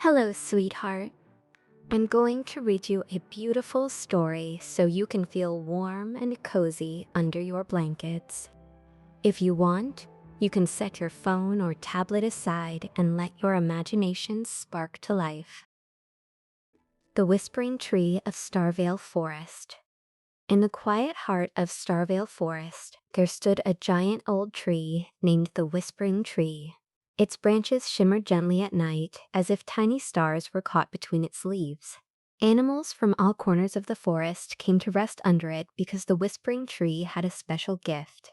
Hello, sweetheart. I'm going to read you a beautiful story so you can feel warm and cozy under your blankets. If you want, you can set your phone or tablet aside and let your imagination spark to life. The Whispering Tree of Starvale Forest. In the quiet heart of Starvale Forest, there stood a giant old tree named the Whispering Tree. Its branches shimmered gently at night, as if tiny stars were caught between its leaves. Animals from all corners of the forest came to rest under it because the Whispering Tree had a special gift.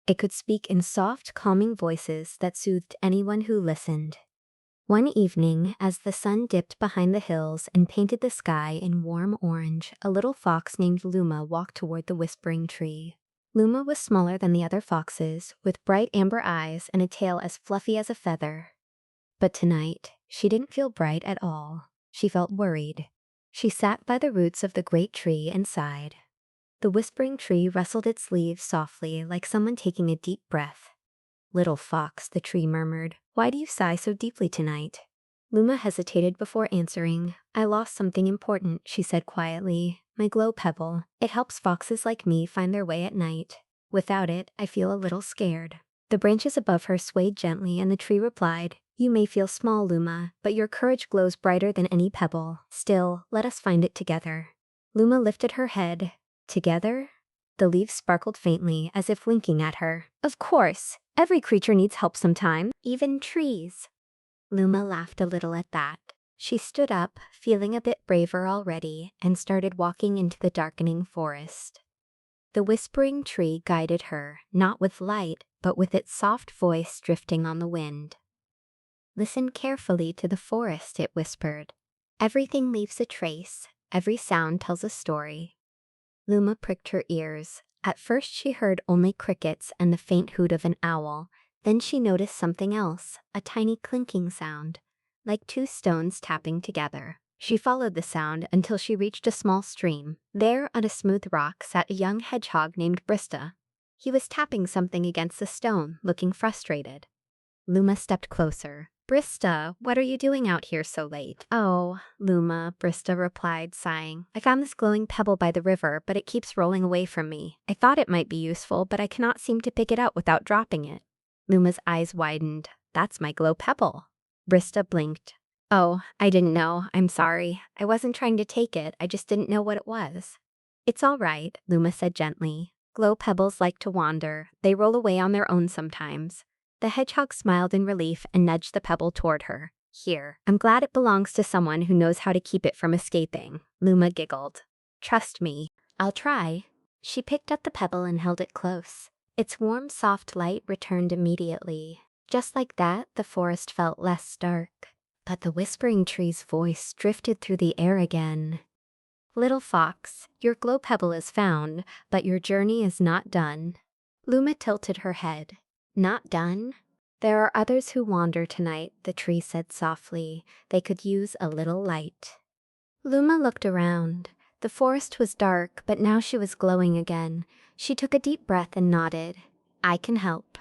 It could speak in soft, calming voices that soothed anyone who listened. One evening, as the sun dipped behind the hills and painted the sky in warm orange, a little fox named Luma walked toward the Whispering Tree. Luma was smaller than the other foxes, with bright amber eyes and a tail as fluffy as a feather. But tonight, she didn't feel bright at all. She felt worried. She sat by the roots of the great tree and sighed. The Whispering Tree rustled its leaves softly, like someone taking a deep breath. "Little fox," the tree murmured, "why do you sigh so deeply tonight?" Luma hesitated before answering. "I lost something important," she said quietly. "My glow pebble. It helps foxes like me find their way at night. Without it, I feel a little scared." The branches above her swayed gently, and the tree replied, "You may feel small, Luma, but your courage glows brighter than any pebble. Still, let us find it together." Luma lifted her head. Together? The leaves sparkled faintly, as if winking at her. "Of course! Every creature needs help sometime, even trees." Luma laughed a little at that. She stood up, feeling a bit braver already, and started walking into the darkening forest. The Whispering Tree guided her, not with light, but with its soft voice drifting on the wind. "Listen carefully to the forest," it whispered. "Everything leaves a trace. Every sound tells a story." Luma pricked her ears. At first she heard only crickets and the faint hoot of an owl. Then she noticed something else, a tiny clinking sound, like two stones tapping together. She followed the sound until she reached a small stream. There, on a smooth rock, sat a young hedgehog named Brista. He was tapping something against the stone, looking frustrated. Luma stepped closer. "Brista, what are you doing out here so late?" "Oh, Luma," Brista replied, sighing. "I found this glowing pebble by the river, but it keeps rolling away from me. I thought it might be useful, but I cannot seem to pick it up without dropping it." Luma's eyes widened. "That's my glow pebble." Brista blinked. "Oh, I didn't know. I'm sorry. I wasn't trying to take it. I just didn't know what it was." "It's all right," Luma said gently. "Glow pebbles like to wander. They roll away on their own sometimes." The hedgehog smiled in relief and nudged the pebble toward her. "Here. I'm glad it belongs to someone who knows how to keep it from escaping." Luma giggled. "Trust me. I'll try." She picked up the pebble and held it close. Its warm, soft light returned immediately. Just like that, the forest felt less dark. But the Whispering Tree's voice drifted through the air again. "Little fox, your glow pebble is found, but your journey is not done." Luma tilted her head. "Not done? There are others who wander tonight," the tree said softly. "They could use a little light." Luma looked around. The forest was dark, but now she was glowing again. She took a deep breath and nodded. "I can help."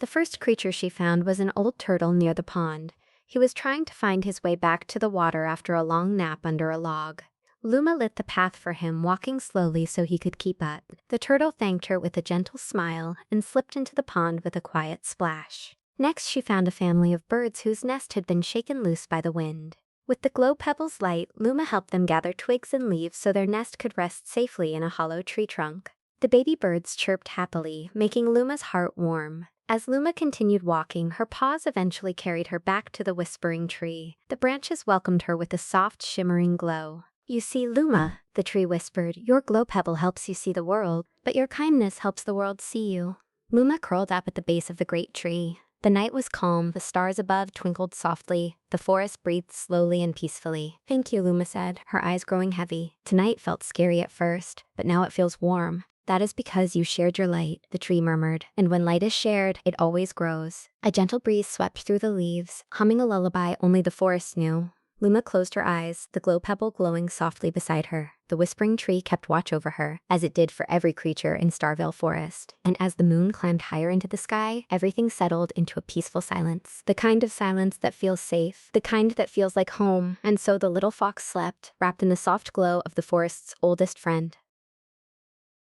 The first creature she found was an old turtle near the pond. He was trying to find his way back to the water after a long nap under a log. Luma lit the path for him, walking slowly so he could keep up. The turtle thanked her with a gentle smile and slipped into the pond with a quiet splash. Next, she found a family of birds whose nest had been shaken loose by the wind. With the glow pebble's light, Luma helped them gather twigs and leaves so their nest could rest safely in a hollow tree trunk. The baby birds chirped happily, making Luma's heart warm. As Luma continued walking, her paws eventually carried her back to the Whispering Tree. The branches welcomed her with a soft, shimmering glow. "You see, Luma," the tree whispered, "your glow pebble helps you see the world, but your kindness helps the world see you." Luma curled up at the base of the great tree. The night was calm, the stars above twinkled softly, the forest breathed slowly and peacefully. "Thank you," Luma said, her eyes growing heavy. "Tonight felt scary at first, but now it feels warm." "That is because you shared your light," the tree murmured, "and when light is shared, it always grows." A gentle breeze swept through the leaves, humming a lullaby only the forest knew. Luma closed her eyes, the glow pebble glowing softly beside her. The whispering tree kept watch over her, as it did for every creature in Starvale Forest. And as the moon climbed higher into the sky, everything settled into a peaceful silence. The kind of silence that feels safe, the kind that feels like home. And so the little fox slept, wrapped in the soft glow of the forest's oldest friend.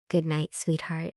Good night, sweetheart.